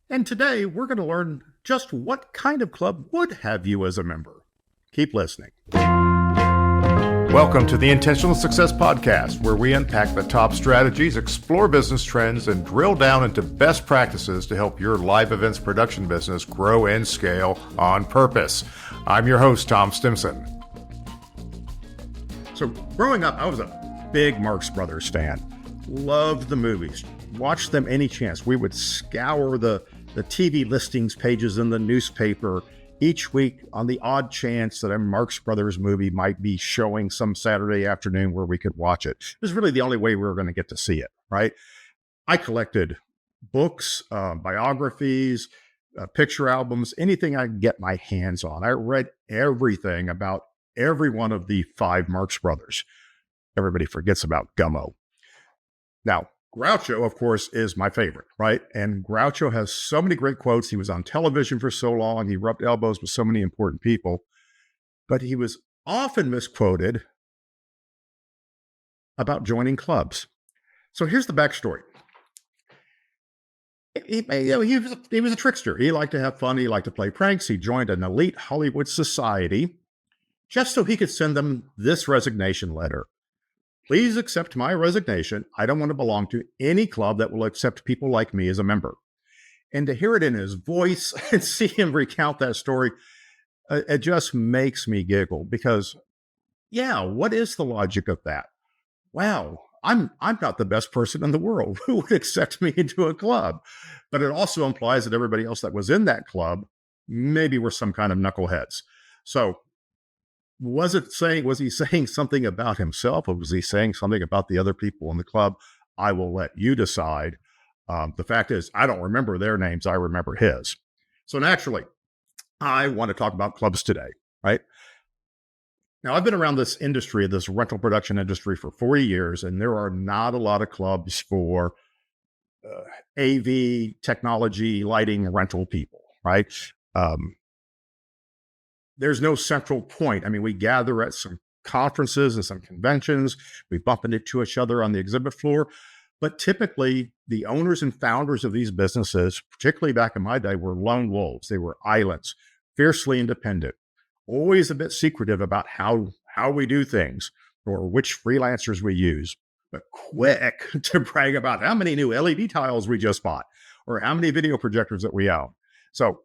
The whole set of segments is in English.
And today we're going to learn just what kind of club would have you as a member. Keep listening. Welcome to the Intentional Success Podcast, where we unpack the top strategies, explore business trends, and drill down into best practices to help your live events production business grow and scale on purpose. I'm your host, Tom Stimson. So growing up, I was a big Marx Brothers fan. Loved the movies. Watched them any chance. We would scour the TV listings pages in the newspaper each week on the odd chance that a Marx Brothers movie might be showing some Saturday afternoon where we could watch it. It was really the only way we were going to get to see it, right? I collected books, biographies, picture albums, anything I could get my hands on. I read everything about every one of the five Marx Brothers. Everybody forgets about Gummo. Now, Groucho, of course, is my favorite, right? And Groucho has so many great quotes. He was on television for so long. He rubbed elbows with so many important people. But he was often misquoted about joining clubs. So here's the backstory. He was a trickster. He liked to have fun. He liked to play pranks. He joined an elite Hollywood society just so he could send them this resignation letter. Please accept my resignation. I don't want to belong to any club that will accept people like me as a member. And to hear it in his voice and see him recount that story, it just makes me giggle because, yeah, what is the logic of that? Wow, I'm not the best person in the world. Who would accept me into a club? But it also implies that everybody else that was in that club maybe were some kind of knuckleheads. So was he saying something about himself, or was he saying something about the other people in the club? I will let you decide. The fact is, I don't remember their names. I remember his. So naturally, I want to talk about clubs today, right? Now, I've been around this industry, this rental production industry, for 40 years, and there are not a lot of clubs for AV, technology, lighting, rental people, right? There's no central point. I mean, we gather at some conferences and some conventions. We bump into each other on the exhibit floor. But typically, the owners and founders of these businesses, particularly back in my day, were lone wolves. They were islands, fiercely independent, always a bit secretive about how we do things or which freelancers we use, but quick to brag about how many new LED tiles we just bought or how many video projectors that we own. So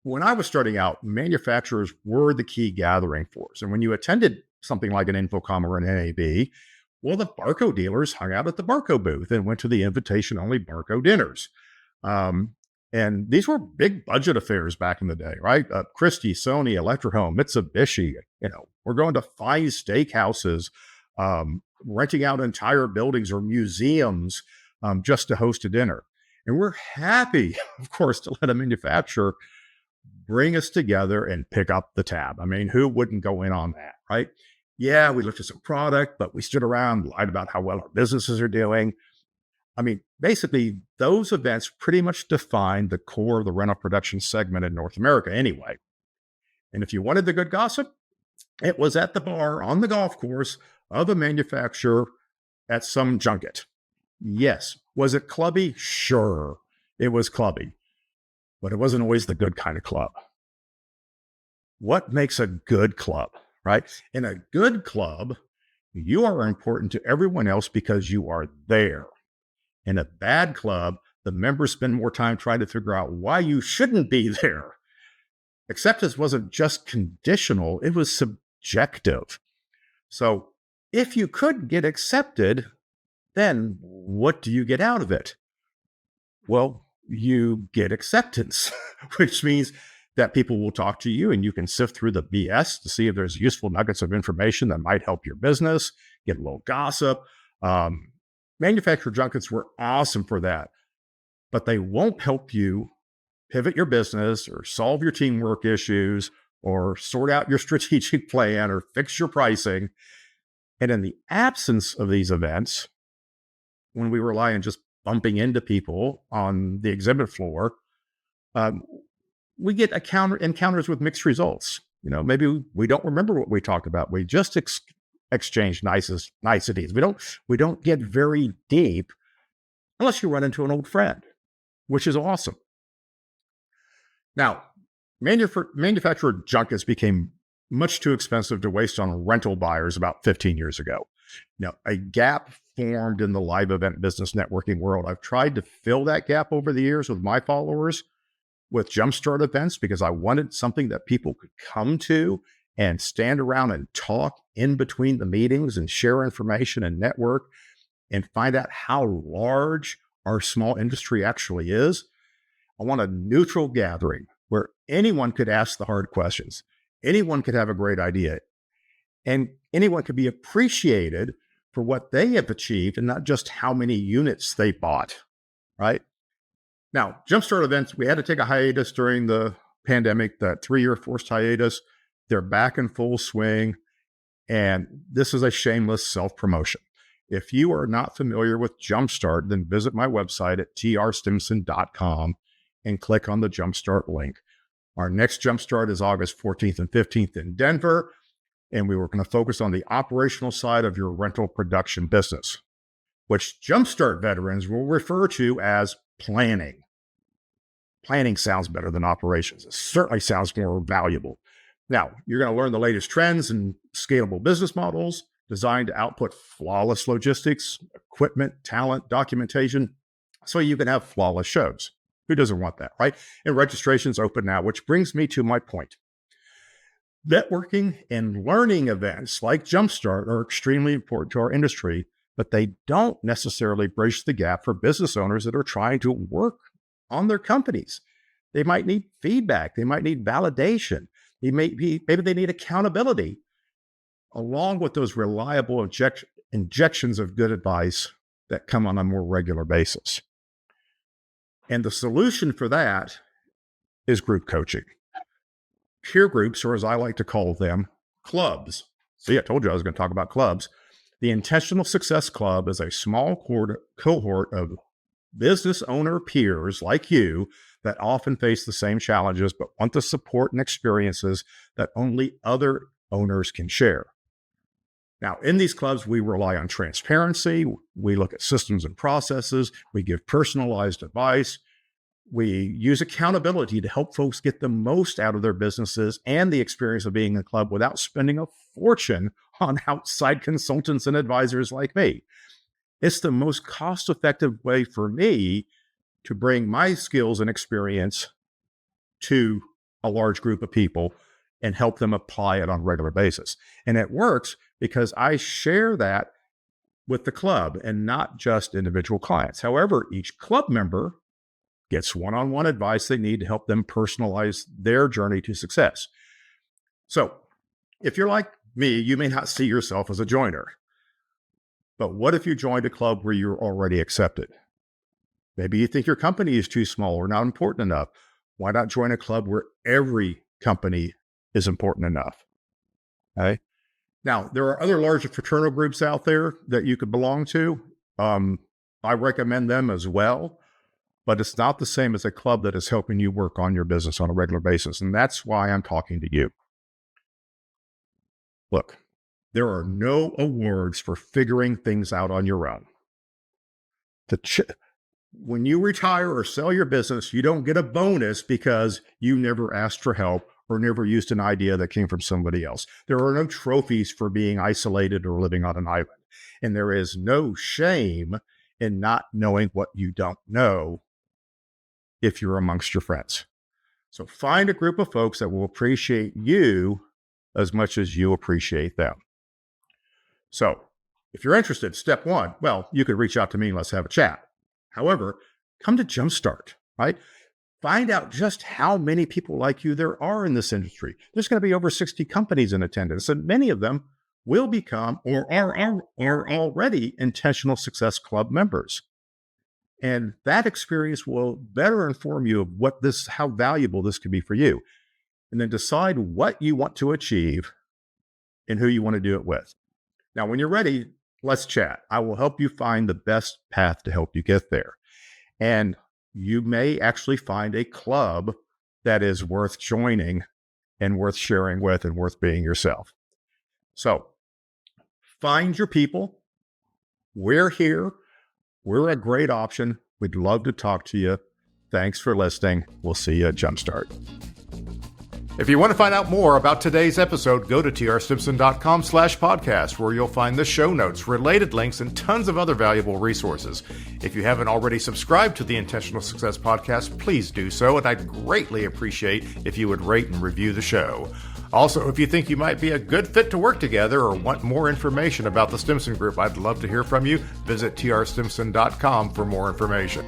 when I was starting out, manufacturers were the key gathering force. And when you attended something like an Infocom or an NAB, well, the Barco dealers hung out at the Barco booth and went to the invitation-only Barco dinners. And these were big budget affairs back in the day, right? Christie, Sony, Electrohome, Mitsubishi, we're going to fine steakhouses, renting out entire buildings or museums just to host a dinner. And we're happy, of course, to let a manufacturer bring us together and pick up the tab. I mean, who wouldn't go in on that, right? Yeah, we looked at some product, but we stood around, lied about how well our businesses are doing. I mean, basically, those events pretty much defined the core of the rental production segment in North America anyway. And if you wanted the good gossip, it was at the bar on the golf course of a manufacturer at some junket. Yes. Was it clubby? Sure, it was clubby. But it wasn't always the good kind of club. What makes a good club, right? In a good club, you are important to everyone else because you are there. In a bad club, the members spend more time trying to figure out why you shouldn't be there. Acceptance wasn't just conditional, it was subjective. So if you could get accepted, then what do you get out of it? Well, you get acceptance, which means that people will talk to you and you can sift through the BS to see if there's useful nuggets of information that might help your business, get a little gossip. Manufacturer junkets were awesome for that, but they won't help you pivot your business or solve your teamwork issues or sort out your strategic plan or fix your pricing. And in the absence of these events, when we rely on just bumping into people on the exhibit floor, we get encounters with mixed results. Maybe we don't remember what we talked about. We just exchange niceties. We don't get very deep unless you run into an old friend, which is awesome. Now, manufactured junkets became much too expensive to waste on rental buyers about 15 years ago. Now, a gap formed in the live event business networking world. I've tried to fill that gap over the years with my followers with Jumpstart events because I wanted something that people could come to and stand around and talk in between the meetings and share information and network and find out how large our small industry actually is. I want a neutral gathering where anyone could ask the hard questions. Anyone could have a great idea and anyone could be appreciated for what they have achieved and not just how many units they bought, right? Now, Jumpstart events, we had to take a hiatus during the pandemic, that 3-year forced hiatus. They're back in full swing. And this is a shameless self-promotion. If you are not familiar with Jumpstart, then visit my website at trstimson.com and click on the Jumpstart link. Our next Jumpstart is August 14th and 15th in Denver, and we were going to focus on the operational side of your rental production business, which Jumpstart veterans will refer to as planning. Planning sounds better than operations. It certainly sounds more valuable. Now, you're going to learn the latest trends and scalable business models designed to output flawless logistics, equipment, talent, documentation, so you can have flawless shows. Who doesn't want that, right? And registration's open now, which brings me to my point. Networking and learning events like Jumpstart are extremely important to our industry, but they don't necessarily bridge the gap for business owners that are trying to work on their companies. They might need feedback. They might need validation. Maybe they need accountability, along with those reliable injections of good advice that come on a more regular basis. And the solution for that is group coaching. Peer groups, or as I like to call them, clubs. See, I told you I was going to talk about clubs. The Intentional Success Club is a small cohort of business owner peers like you that often face the same challenges but want the support and experiences that only other owners can share. Now, in these clubs, we rely on transparency. We look at systems and processes. We give personalized advice. We use accountability to help folks get the most out of their businesses and the experience of being in a club without spending a fortune on outside consultants and advisors like me. It's the most cost-effective way for me to bring my skills and experience to a large group of people and help them apply it on a regular basis. And it works because I share that with the club and not just individual clients. However, each club member gets one-on-one advice they need to help them personalize their journey to success. So if you're like me, you may not see yourself as a joiner. But what if you joined a club where you're already accepted? Maybe you think your company is too small or not important enough. Why not join a club where every company is important enough? Okay. Now, there are other larger fraternal groups out there that you could belong to. I recommend them as well, but it's not the same as a club that is helping you work on your business on a regular basis. And that's why I'm talking to you. Look, there are no awards for figuring things out on your own. When you retire or sell your business, you don't get a bonus because you never asked for help or never used an idea that came from somebody else. There are no trophies for being isolated or living on an island. And there is no shame in not knowing what you don't know if you're amongst your friends. So find a group of folks that will appreciate you as much as you appreciate them. So if you're interested, step one, well, you could reach out to me and let's have a chat. However, come to Jumpstart, right? Find out just how many people like you there are in this industry. There's going to be over 60 companies in attendance, and many of them will become or are already Intentional Success Club members. And that experience will better inform you of how valuable this could be for you. And then decide what you want to achieve and who you want to do it with. Now, when you're ready, let's chat. I will help you find the best path to help you get there. And you may actually find a club that is worth joining and worth sharing with and worth being yourself. So find your people. We're here. We're a great option. We'd love to talk to you. Thanks for listening. We'll see you at Jumpstart. If you want to find out more about today's episode, go to trstimpson.com/podcast, where you'll find the show notes, related links, and tons of other valuable resources. If you haven't already subscribed to the Intentional Success Podcast, please do so, and I'd greatly appreciate if you would rate and review the show. Also, if you think you might be a good fit to work together or want more information about the Stimson Group, I'd love to hear from you. Visit trstimson.com for more information.